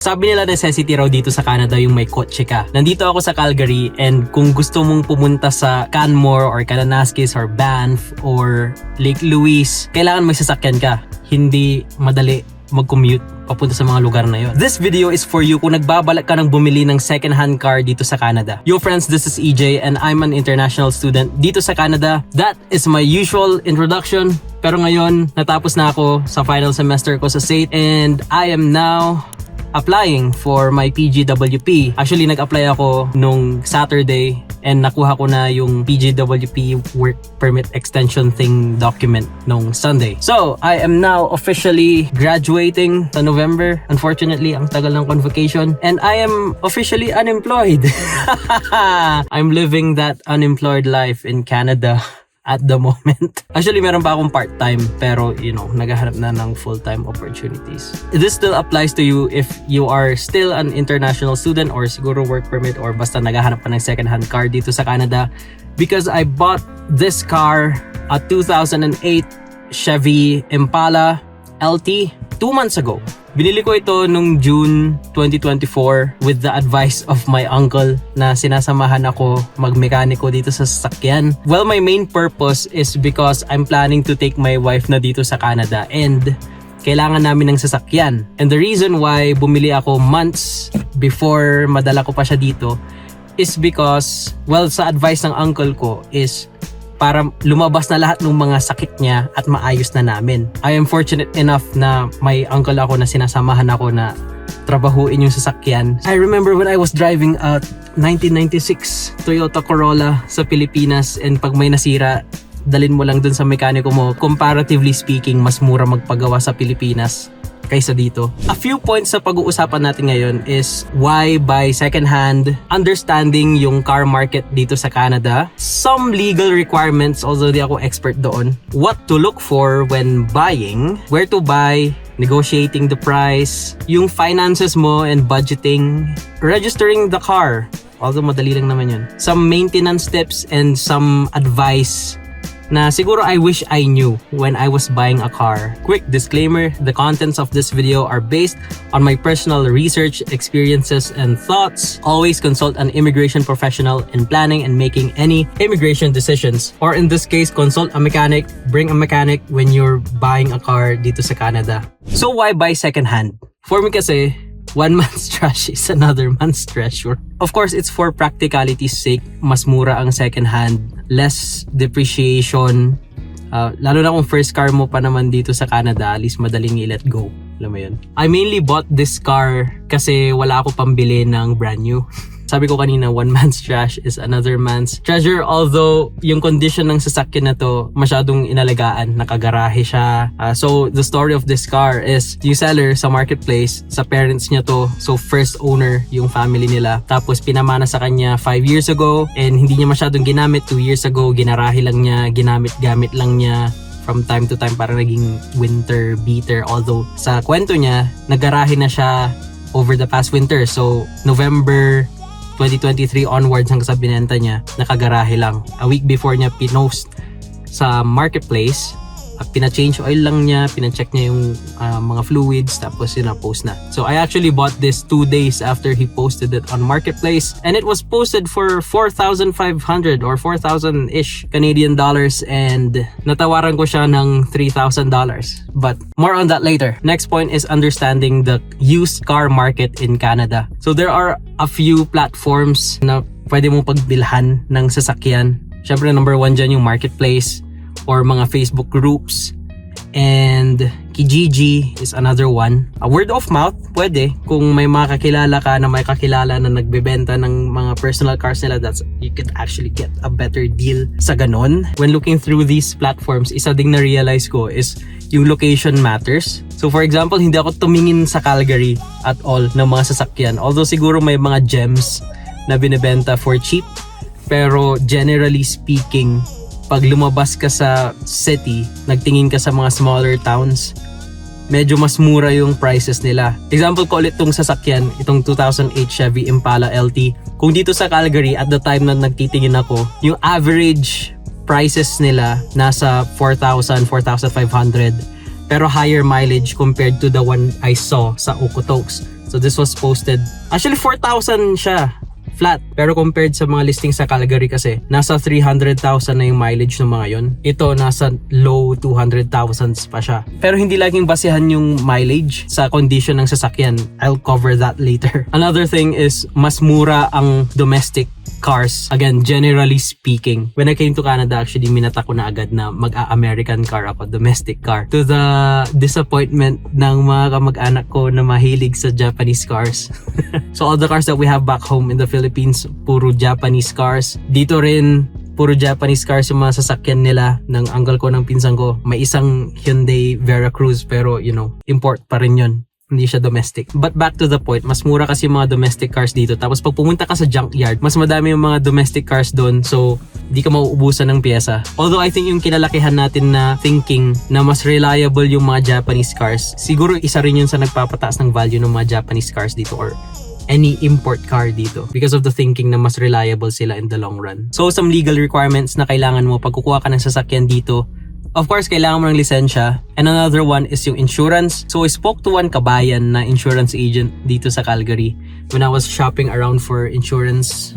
Sabi nila necessity raw dito sa Canada yung may kotse ka. Nandito ako sa Calgary and kung gusto mong pumunta sa Canmore or Kananaskis or Banff or Lake Louise, kailangan may sasakyan ka. Hindi madali mag-commute papunta sa mga lugar na yon. This video is for you kung nagbabalak ka ng bumili ng second-hand car dito sa Canada. Yo friends, this is EJ and I'm an international student dito sa Canada. That is my usual introduction. Pero ngayon, natapos na ako sa final semester ko sa SAIT and I am now applying for my PGWP. Actually, nag-apply ako nung Saturday and nakuha ko na yung PGWP work permit extension thing document nung Sunday. So, I am now officially graduating sa November. Unfortunately, ang tagal ng convocation and I am officially unemployed. I'm living that unemployed life in Canada at the moment. Actually, meron pa akong part-time pero, naghahanap na ng full-time opportunities. This still applies to you if you are still an international student or siguro work permit or basta naghahanap pa ng second-hand car dito sa Canada because I bought this car, a 2008 Chevy Impala LT 2 months ago. Binili ko ito nung June 2024 with the advice of my uncle na sinasamahan ako magmekaniko dito sa sasakyan. Well, my main purpose is because I'm planning to take my wife na dito sa Canada and kailangan namin ng sasakyan. And the reason why bumili ako months before madala ko pa siya dito is because, well, sa advice ng uncle ko is para lumabas na lahat ng mga sakit niya at maayos na namin. I am fortunate enough na may uncle ako na sinasamahan ako na trabahuin yung sasakyan. I remember when I was driving a 1996 Toyota Corolla sa Pilipinas and pag may nasira, dalin mo lang dun sa mekaniko mo. Comparatively speaking, mas mura magpagawa sa Pilipinas kaysa dito. A few points sa pag-uusapan natin ngayon is why buy second-hand, understanding yung car market dito sa Canada, some legal requirements, although di ako expert doon, what to look for when buying, where to buy, negotiating the price, yung finances mo and budgeting, registering the car, although madali lang naman yun, some maintenance tips and some advice na siguro I wish I knew when I was buying a car. Quick disclaimer, the contents of this video are based on my personal research, experiences, and thoughts. Always consult an immigration professional in planning and making any immigration decisions. Or in this case, consult a mechanic. Bring a mechanic when you're buying a car dito sa Canada. So why buy secondhand? For me kasi, one man's trash is another man's treasure. Of course, it's for practicality's sake. Mas mura ang secondhand, less depreciation. Lalo na kung first car mo pa naman dito sa Canada, at least madaling i-let go. Alam mo yun? I mainly bought this car kasi wala ako pambili ng brand new. Sabi ko kanina, one man's trash is another man's treasure. Although, yung condition ng sasakyan na to, masyadong inalagaan. Nakagarahe siya. So, the story of this car is, yung seller sa marketplace, sa parents niya to. So, first owner yung family nila. Tapos, pinamana sa kanya 5 years ago. And hindi niya masyadong ginamit. 2 years ago, ginarahe lang niya. Ginamit-gamit lang niya. From time to time, parang naging winter beater. Although, sa kwento niya, nagarahe na siya over the past winter. So, November 2023 onwards hanggang sa binenta niya, nakagarahe lang. A week before niya pinost sa marketplace, pina-change oil lang niya, pina-check niya yung mga fluids, tapos yun na, post na. So I actually bought this 2 days after he posted it on marketplace and it was posted for 4,500 or 4,000-ish Canadian dollars and natawaran ko siya ng $3,000. But more on that later. Next point is understanding the used car market in Canada. So there are a few platforms na pwede mong pagbilhan ng sasakyan. Syempre number 1 dyan yung marketplace or mga Facebook groups, and Kijiji is another one. A word of mouth, pwede. Kung may mga kakilala ka na may kakilala na nagbebenta ng mga personal cars nila, you could actually get a better deal sa ganon. When looking through these platforms, isa ding na-realize ko is yung location matters. So for example, hindi ako tumingin sa Calgary at all ng mga sasakyan. Although siguro may mga gems na binibenta for cheap, pero generally speaking, pag lumabas ka sa city, nagtingin ka sa mga smaller towns, medyo mas mura yung prices nila. Example ko ulit itong sasakyan, itong 2008 Chevy Impala LT. Kung dito sa Calgary, at the time na nagtitingin ako, yung average prices nila nasa 4,000, 4,500. Pero higher mileage compared to the one I saw sa Okotoks. So this was posted, actually 4,000 siya flat. Pero compared sa mga listing sa Calgary kasi, nasa 300,000 na yung mileage ng mga yon. Ito, nasa low 200,000s pa siya. Pero hindi laging basehan yung mileage sa condition ng sasakyan. I'll cover that later. Another thing is, mas mura ang domestic cars. Again, generally speaking. When I came to Canada, actually, minata ko na agad na mag-American car ako, domestic car. To the disappointment ng mga kamag-anak ko na mahilig sa Japanese cars. So all the cars that we have back home in the Philippines, puro Japanese cars. Dito rin, puro Japanese cars yung mga sasakyan nila ng uncle ko, ng pinsan ko. May isang Hyundai Veracruz pero import pa rin yun. Hindi siya domestic. But back to the point, mas mura kasi yung mga domestic cars dito. Tapos pag pumunta ka sa junkyard, mas madami yung mga domestic cars doon. So, di ka mauubusan ng pyesa. Although I think yung kinalakihan natin na thinking na mas reliable yung mga Japanese cars, siguro isa rin yun sa nagpapataas ng value ng mga Japanese cars dito or any import car dito because of the thinking na mas reliable sila in the long run. So, some legal requirements na kailangan mo pag kukuha ka ng sasakyan dito. Of course, kailangan mo ng lisensya. And another one is yung insurance. So, I spoke to one kabayan na insurance agent dito sa Calgary when I was shopping around for insurance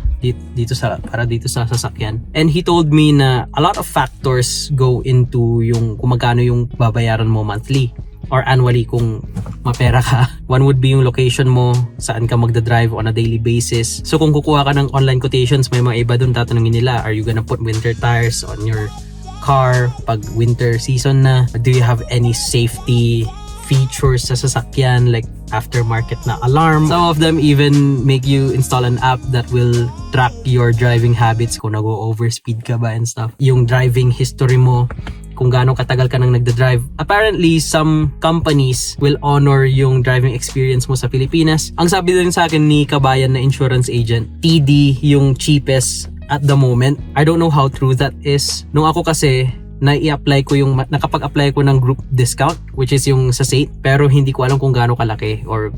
para dito sa sasakyan. And he told me na a lot of factors go into yung kung magkano yung babayaran mo monthly or annually kung mapera ka. One would be yung location mo, saan ka magdadrive on a daily basis. So, kung kukuha ka ng online quotations, may mga iba dun tatanungin nila, are you gonna put winter tires on your car pag winter season na? Do you have any safety features sa sasakyan like aftermarket na alarm? Some of them even make you install an app that will track your driving habits, kung nag-overspeed ka ba and stuff. Yung driving history mo, kung gaano katagal ka nang nagda-drive. Apparently, some companies will honor yung driving experience mo sa Pilipinas. Ang sabi din sa akin ni kabayan na insurance agent, TD yung cheapest at the moment. I don't know how true that is. Nung ako kasi, nakapag-apply ko ng group discount, which is yung sa SATE, pero hindi ko alam kung gaano kalaki or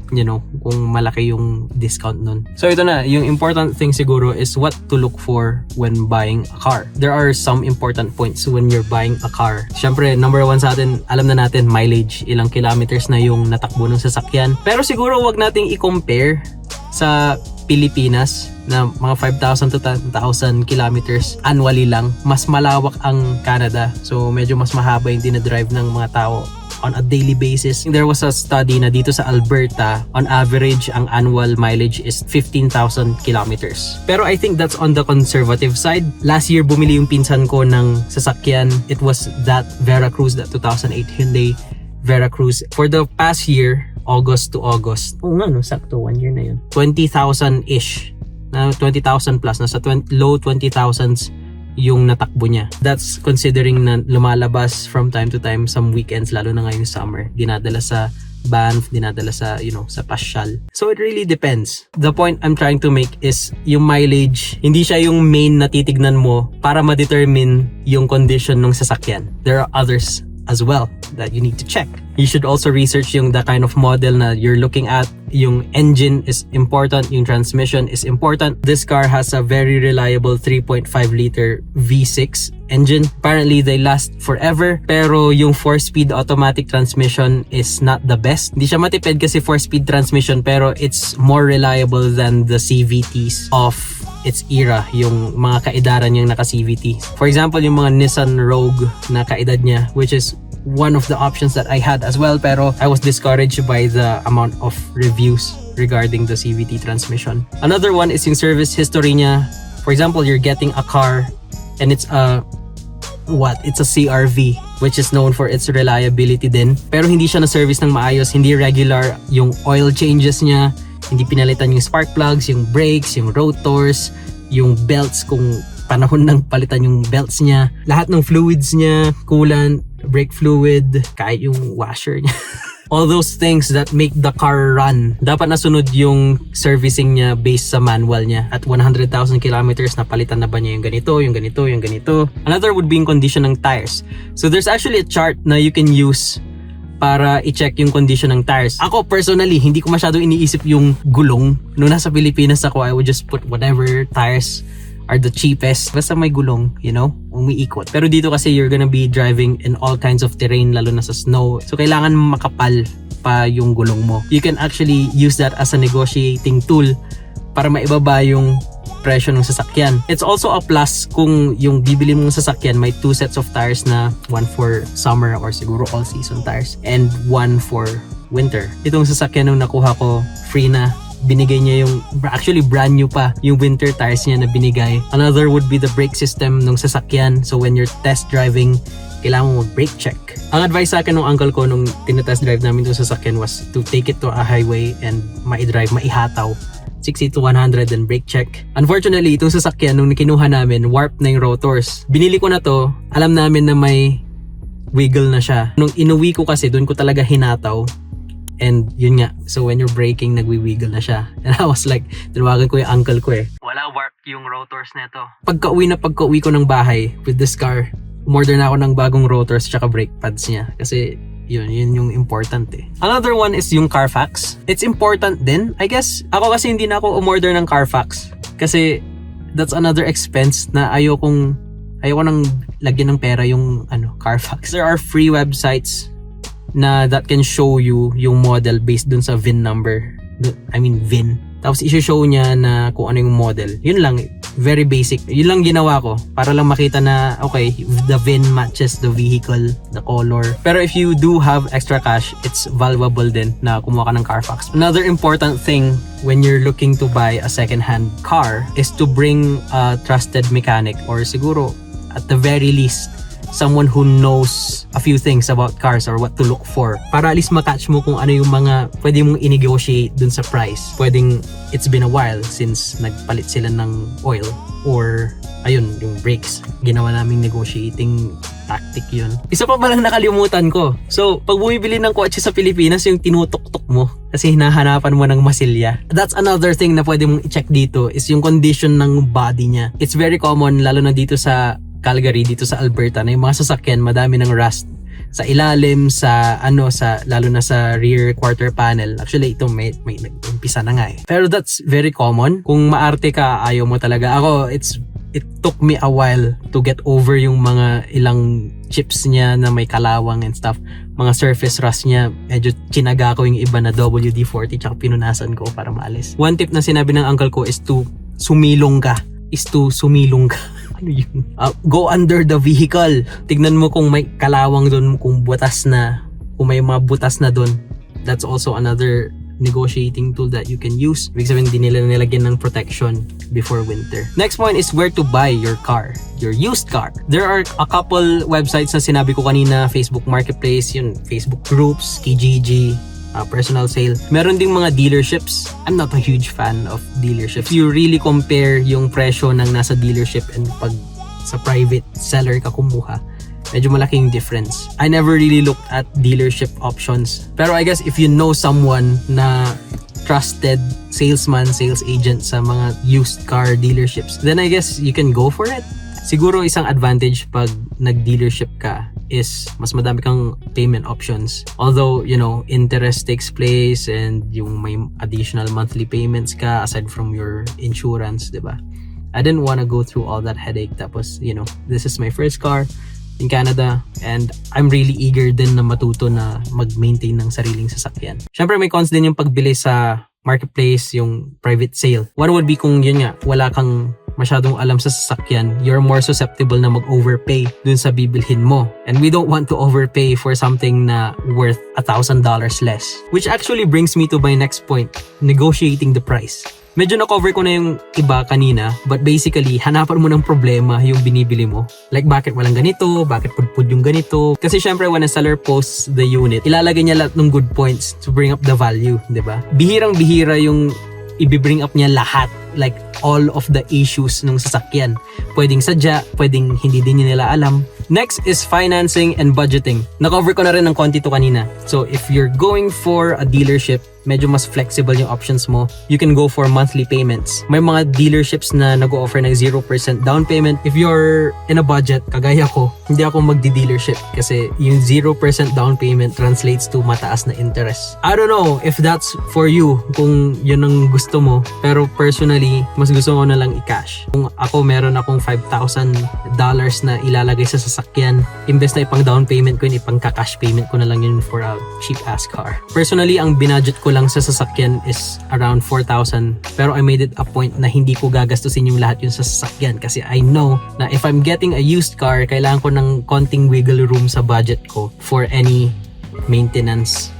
kung malaki yung discount nun. So ito na, yung important thing siguro is what to look for when buying a car. There are some important points when you're buying a car. Syempre, number one sa atin, alam na natin mileage, ilang kilometers na yung natakbo ng sasakyan. Pero siguro wag nating i-compare sa Pilipinas na mga 5,000 to 10,000 kilometers annually lang. Mas malawak ang Canada. So medyo mas mahaba yung dinadrive ng mga tao on a daily basis. There was a study na dito sa Alberta, on average, ang annual mileage is 15,000 kilometers. Pero I think that's on the conservative side. Last year, bumili yung pinsan ko ng sasakyan. It was that Veracruz, that 2008 Hyundai Veracruz. For the past year, August to August. Oo nga, no? Sakto, 1 year na yun. 20,000-ish. Na 20,000 plus. Nasa low 20,000s yung natakbo niya. That's considering na lumalabas from time to time some weekends, lalo na ngayong summer. Dinadala sa Banff, dinadala sa, sa pasyal. So it really depends. The point I'm trying to make is yung mileage, hindi siya yung main na titignan mo para ma-determine yung condition ng sasakyan. There are others as well that you need to check. You should also research the kind of model na you're looking at. Yung engine is important, yung transmission is important. This car has a very reliable 3.5 liter V6 engine. Apparently, they last forever. Pero yung 4-speed automatic transmission is not the best. Hindi siya matipid kasi 4-speed transmission, pero it's more reliable than the CVTs of its era, yung mga kaedaran niyang naka-CVT. For example, yung mga Nissan Rogue na kaedad niya, which is one of the options that I had as well, pero I was discouraged by the amount of reviews regarding the CVT transmission. Another one is yung service history niya. For example, you're getting a car and it's a CRV, which is known for its reliability din, pero hindi siya na-service ng maayos, hindi regular yung oil changes niya, hindi pinalitan yung spark plugs, yung brakes, yung rotors, yung belts kung panahon ng palitan yung belts niya, lahat ng fluids niya, coolant, brake fluid, kahit yung washer niya. All those things that make the car run, dapat nasunod yung servicing niya based sa manual niya. At 100,000 kilometers, napalitan na ba niya yung ganito, yung ganito, yung ganito. Another would be yung condition ng tires. So there's actually a chart na you can use para i-check yung condition ng tires. Ako personally, hindi ko masyado iniisip yung gulong. Noong nasa Pilipinas ako, I would just put whatever tires are the cheapest. Basta may gulong, umiikot. Pero dito kasi you're gonna be driving in all kinds of terrain, lalo na sa snow. So kailangan makapal pa yung gulong mo. You can actually use that as a negotiating tool para maibaba yung presyo ng sasakyan. It's also a plus kung yung bibili mong sasakyan may 2 sets of tires na, one for summer or siguro all season tires and one for winter. Itong sasakyan nung nakuha ko, free na. Binigay niya yung, actually brand new pa, yung winter tires niya na binigay. Another would be the brake system ng sasakyan. So when you're test driving, kailangan mo mag-brake check. Ang advice sa akin ng uncle ko nung tinetest drive namin itong sasakyan was to take it to a highway and ma-drive, maihataw. 60 to 100 and brake check. Unfortunately, itong sasakyan nung kinuha namin, warp na yung rotors. Binili ko na to, alam namin na may wiggle na siya. Nung inuwi ko kasi, doon ko talaga hinataw. And yun nga, so when you're braking, nagwi-wiggle na siya. And I was like, tinawagan ko yung uncle ko eh. Wala warp yung rotors nito. Pagka-uwi ko ng bahay with this car, umorder na ako ng bagong rotors tsaka brake pads niya. Kasi yun yung important eh. Another one is yung Carfax. It's important din, I guess. Ako kasi hindi na ako umorder ng Carfax. Kasi that's another expense na ayoko nang lagyan ng pera yung Carfax. There are free websites na that can show you yung model based dun sa VIN number. I mean VIN. Tapos i-show niya na kung ano yung model. Yun lang, very basic. Yun lang ginawa ko para lang makita na okay, the VIN matches the vehicle, the color. Pero if you do have extra cash, it's valuable din na kumuha ka ng Carfax. Another important thing when you're looking to buy a second-hand car is to bring a trusted mechanic or siguro at the very least someone who knows a few things about cars or what to look for para at least makatch mo kung ano yung mga pwede mong i-negotiate dun sa price. Pwedeng it's been a while since nagpalit sila ng oil or ayun, yung brakes. Ginawa naming negotiating tactic yun. Isa pa palang nakalimutan ko. So, pag bumibili ng kotse sa Pilipinas, yung tinutok-tok mo kasi hinahanapan mo ng masilya. That's another thing na pwede mong i-check dito is yung condition ng body niya. It's very common lalo na dito sa Calgary, dito sa Alberta, na yung mga sasakyan madami ng rust sa ilalim, sa lalo na sa rear quarter panel. Actually ito may nag-umpisa na nga eh. Pero that's very common. Kung maarte ka, ayaw mo talaga. Ako, it took me a while to get over yung mga ilang chips niya na may kalawang and stuff. Mga surface rust niya, medyo chinaga ko yung iba na WD-40 tsaka pinunasan ko para maalis. One tip na sinabi ng uncle ko is to sumilong ka. Ano yun? Go under the vehicle. Tignan mo kung may kalawang doon, kung butas na, kung may mga butas na doon. That's also another negotiating tool that you can use. Ibig sabihin, hindi nila nilagyan ng protection before winter. Next point is where to buy your car, your used car. There are a couple websites na sinabi ko kanina, Facebook Marketplace, yun, Facebook groups, Kijiji, personal sale. Meron ding mga dealerships. I'm not a huge fan of dealerships. You really compare yung presyo ng nasa dealership and pag sa private seller ka kumuha, medyo malaking difference. I never really looked at dealership options. Pero I guess if you know someone na trusted salesman, sales agent sa mga used car dealerships, then I guess you can go for it. Siguro isang advantage pag nag-dealership ka is mas madami kang payment options. Although, interest takes place and yung may additional monthly payments ka aside from your insurance, diba? I didn't want to go through all that headache. Tapos, this is my first car in Canada and I'm really eager din na matuto na mag-maintain ng sariling sasakyan. Syempre may cons din yung pagbili sa marketplace, yung private sale. One would be kung yun nga, wala kang masyadong alam sa sasakyan, you're more susceptible na mag-overpay dun sa bibilhin mo. And we don't want to overpay for something na worth $1,000 less. Which actually brings me to my next point, negotiating the price. Medyo na-cover ko na yung iba kanina, but basically, hanapan mo ng problema yung binibili mo. Like, bakit walang ganito? Bakit pudpud yung ganito? Kasi syempre, when a seller posts the unit, ilalagay niya lahat ng good points to bring up the value, diba? Bihirang-bihira yung i-bring up niya lahat, like all of the issues ng sasakyan. Pwedeng sadya, pwedeng hindi din nila alam. Next is financing and budgeting. Na-cover ko na rin ng konti to kanina. So if you're going for a dealership, medyo mas flexible yung options mo. You can go for monthly payments. May mga dealerships na nag-o-offer ng 0% down payment. If you're in a budget, kagaya ko, hindi ako magdi-dealership kasi yung 0% down payment translates to mataas na interest. I don't know if that's for you, kung yun ang gusto mo. Pero personally, mas gusto ko na lang i-cash. Kung ako meron akong $5,000 na ilalagay sa sasakyan, imbes na ipang down payment ko yun, ipang cash payment ko na lang yun for a cheap ass car. Personally, ang binudget ko lang sa sasakyan is around 4,000, pero I made it a point na hindi ko gagastusin yung lahat yun sa sasakyan kasi I know na if I'm getting a used car, kailangan ko ng konting wiggle room sa budget ko for any maintenance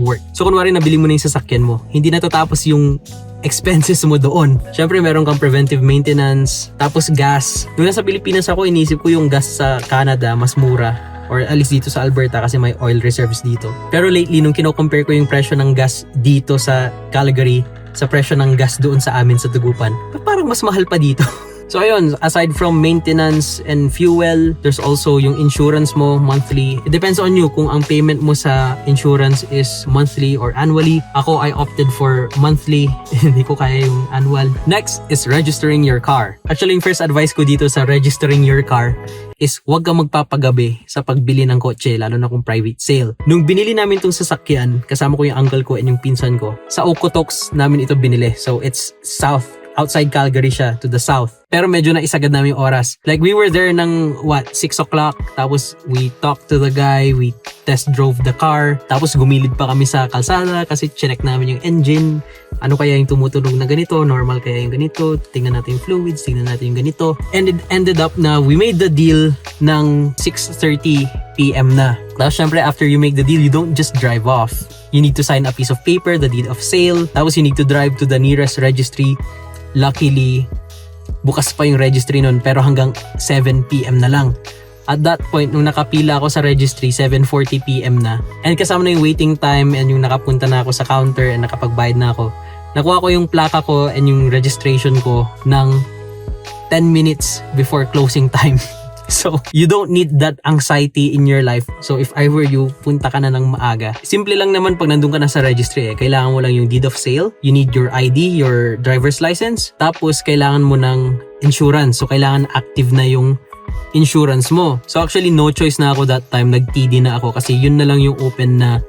work. So kunwari nabili mo na yung sasakyan mo, hindi natatapos yung expenses mo doon. Syempre meron kang preventive maintenance, tapos gas. Nung nasa Pilipinas ako, inisip ko yung gas sa Canada mas mura, or at least dito sa Alberta kasi may oil reserves dito. Pero lately, nung kino-compare ko yung presyo ng gas dito sa Calgary sa presyo ng gas doon sa amin sa Tugupan, parang mas mahal pa dito. So ayun, aside from maintenance and fuel, there's also yung insurance mo monthly. It depends on you kung ang payment mo sa insurance is monthly or annually. Ako, I opted for monthly. Hindi ko kaya yung annual. Next is registering your car. Actually, yung first advice ko dito sa registering your car is huwag kang magpapagabi sa pagbili ng kotse, lalo na kung private sale. Nung binili namin itong sasakyan, kasama ko yung uncle ko and yung pinsan ko, sa Okotoks namin ito binili. So it's outside Calgary siya, to the south. Pero medyo naisagad namin yung oras. Like, we were there ng, 6 o'clock. Tapos, we talked to the guy. We test drove the car. Tapos, gumilid pa kami sa kalsada kasi chinek namin yung engine. Ano kaya yung tumutunog na ganito? Normal kaya yung ganito? Tingnan natin yung fluids. Tingnan natin yung ganito. And it ended up na we made the deal ng 6:30 p.m. na. Tapos, syempre, after you make the deal, you don't just drive off. You need to sign a piece of paper, the deed of sale. Tapos, you need to drive to the nearest registry. Luckily, bukas pa yung registry nun pero hanggang 7 p.m. na lang. At that point, nung nakapila ako sa registry, 7:40 p.m. na. And kasama na yung waiting time and yung nakapunta na ako sa counter and nakapagbayad na ako. Nakuha ko yung plaka ko and yung registration ko ng 10 minutes before closing time. So, you don't need that anxiety in your life. So, if I were you, punta ka na ng maaga. Simple lang naman pag nandun ka na sa registry. Kailangan mo lang yung deed of sale. You need your ID, your driver's license. Tapos, kailangan mo ng insurance. So, kailangan active na yung insurance mo. So, actually, no choice na ako that time. Nag-TD na ako kasi yun na lang yung open na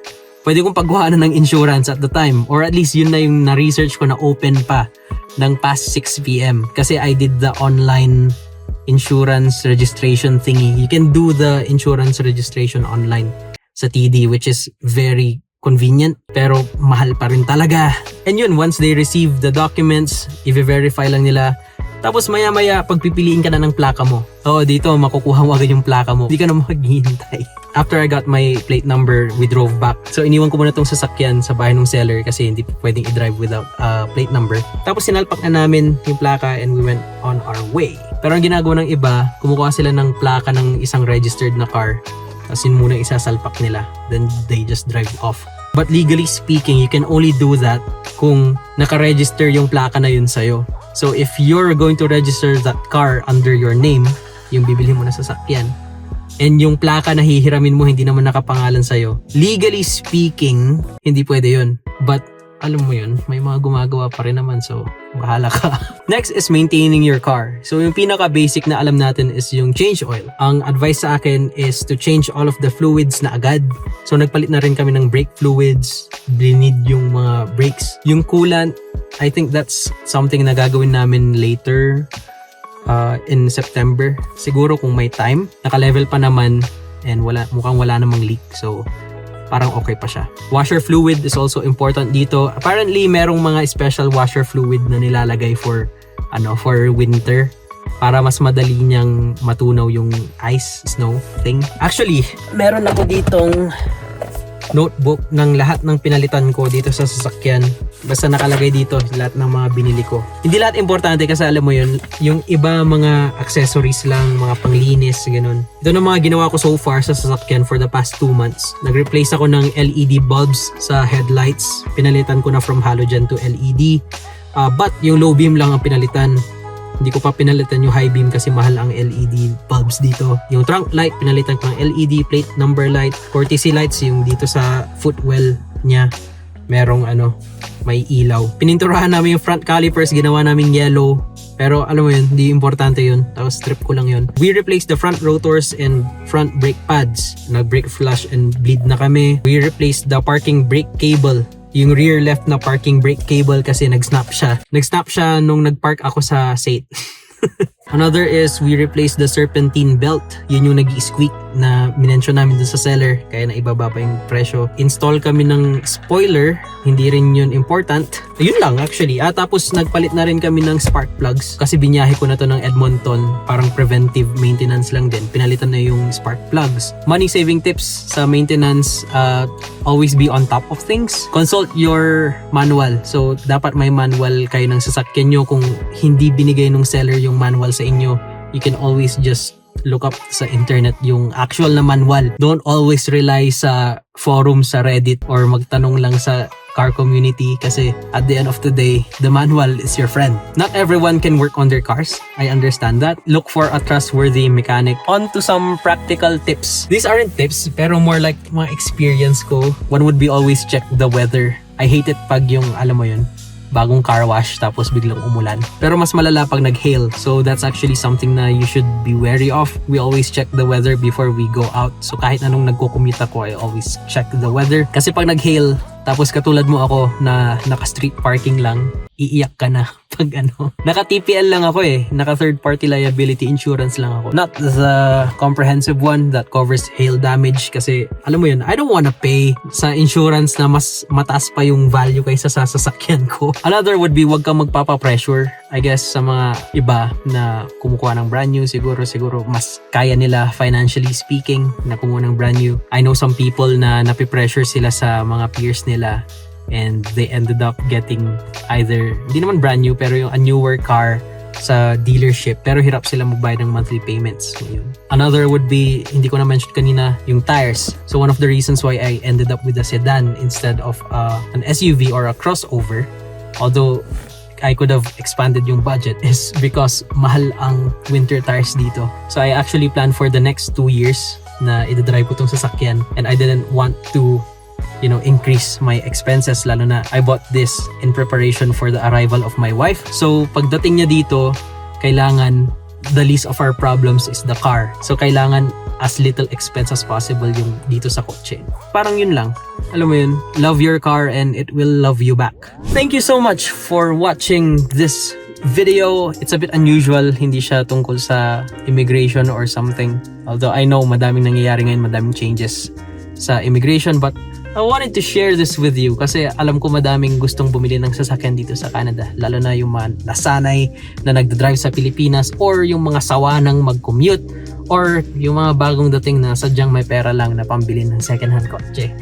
pwede kong pagkuhanan ng insurance at the time. Or at least, yun na yung na-research ko na open pa ng past 6 p.m. Kasi I did the online insurance registration thingy. You can do the insurance registration online sa TD, which is very convenient pero mahal pa rin talaga. And yun, once they receive the documents, i-verify lang nila. Tapos maya-maya, pagpipiliin ka na ng plaka mo. Oo, dito, makukuha mo agad yung plaka mo. Hindi ka na maghihintay. After I got my plate number, we drove back. So, iniwan ko muna tong sasakyan sa bahay ng seller kasi hindi pwedeng i-drive without plate number. Tapos, sinalpak na namin yung plaka and we went on our way. Pero ang ginagawa ng iba, kumukuha sila ng plaka ng isang registered na car. Tapos yun muna isasalpak nila. Then, they just drive off. But legally speaking, you can only do that kung naka-register yung plaka na yun sa'yo. So, if you're going to register that car under your name, yung bibili mo na sasakyan, and yung plaka na hihiramin mo hindi naman nakapangalan sa'yo, legally speaking, hindi pwede yun. But, alam mo yun, may mga gumagawa pa rin naman, so bahala ka. Next is maintaining your car. So, yung pinaka-basic na alam natin is yung change oil. Ang advice sa akin is to change all of the fluids na agad. So, nagpalit na rin kami ng brake fluids, blinid yung mga brakes. Yung coolant, I think that's something na gagawin namin later in September. Siguro kung may time. Naka-level pa naman and mukhang wala namang leak. So, parang okay pa siya. Washer fluid is also important dito. Apparently, merong mga special washer fluid na nilalagay for winter para mas madali niyang matunaw yung ice, snow thing. Actually, meron ako ditong notebook ng lahat ng pinalitan ko dito sa sasakyan. Basta nakalagay dito lahat ng mga binili ko. Hindi lahat importante kasi alam mo yun, yung iba mga accessories lang, mga panglinis, ganun. Ito na mga ginawa ko so far sa sasakyan for the past 2 months. Nag-replace ako ng LED bulbs sa headlights. Pinalitan ko na from halogen to LED. But yung low beam lang ang pinalitan. Hindi ko pa pinalitan yung high beam kasi mahal ang LED bulbs dito. Yung trunk light, pinalitan ko ng LED, plate number light, courtesy lights, yung dito sa footwell niya. merong may ilaw. Pininturahan namin yung front calipers, ginawa namin yellow. Pero alam mo yun, hindi importante yun. Tapos strip ko lang yun. We replaced the front rotors and front brake pads. Nag-brake flush and bleed na kami. We replaced the parking brake cable. Yung rear left na parking brake cable kasi nag-snap siya. Nag-snap siya nung nag-park ako sa SAIT. Another is we replaced the serpentine belt. Yun yung nag-squeak na minention namin dun sa seller kaya na ibaba pa yung presyo. Install kami ng spoiler, hindi rin yun important. Yun lang actually. Tapos nagpalit na rin kami ng spark plugs kasi binyahe ko na to ng Edmonton. Parang preventive maintenance lang din. Pinalitan na yung spark plugs. Money saving tips sa maintenance, always be on top of things. Consult your manual. So dapat may manual kayo ng sasakyan nyo. Kung hindi binigay nung seller yung manual sa inyo, you can always just look up sa internet yung actual na manual. Don't always rely sa forum sa Reddit or magtanong lang sa car community kasi at the end of the day, the manual is your friend. Not everyone can work on their cars. I understand that. Look for a trustworthy mechanic. On to some practical tips. These aren't tips, pero more like mga experience ko. One would be always check the weather. I hate it pag yung, alam mo yun, bagong car wash tapos biglang umulan. Pero mas malala pag nag-hail. So that's actually something na you should be wary of. We always check the weather before we go out. So kahit anong nagko-commute ako, I always check the weather. Kasi pag nag-hail, tapos katulad mo ako na naka-street parking lang, iiyak ka na pag Naka-TPL lang ako Naka third party liability insurance lang ako. Not the comprehensive one that covers hail damage kasi alam mo yun, I don't wanna pay sa insurance na mas mataas pa yung value kaysa sa sasakyan ko. Another would be wag kang magpapa-pressure. I guess sa mga iba na kumukuha ng brand new, siguro mas kaya nila financially speaking na kumuha ng brand new. I know some people na napipressure sila sa mga peers nila and they ended up getting either, hindi naman brand new, pero yung a newer car sa dealership, pero hirap sila magbayad ng monthly payments ngayon. Another would be, hindi ko na mention kanina, yung tires. So one of the reasons why I ended up with a sedan instead of an SUV or a crossover, although I could have expanded yung budget, is because mahal ang winter tires dito. So I actually planned for the next 2 years na idadrive ko tong sasakyan and I didn't want to increase my expenses, lalo na I bought this in preparation for the arrival of my wife. So pagdating niya dito, kailangan the least of our problems is the car. So kailangan as little expense as possible yung dito sa kotse. Parang yun lang. Alam mo yun, love your car and it will love you back. Thank you so much for watching this video. It's a bit unusual, hindi siya tungkol sa immigration or something. Although I know madaming nangyayari ngayon, madaming changes sa immigration, but I wanted to share this with you kasi alam ko madaming gustong bumili ng sasakyan dito sa Canada, lalo na yung mga nasanay na nagdadrive sa Pilipinas or yung mga sawa ng mag-commute or yung mga bagong dating na sadyang may pera lang na pambili ng second-hand kotse.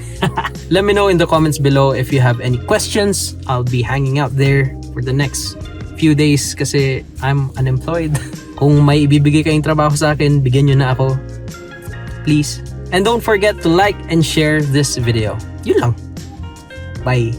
Let me know in the comments below if you have any questions. I'll be hanging out there for the next few days kasi I'm unemployed. Kung may ibibigay kayong trabaho sa akin, bigyan nyo na ako. Please. And don't forget to like and share this video. Yun lang. Bye.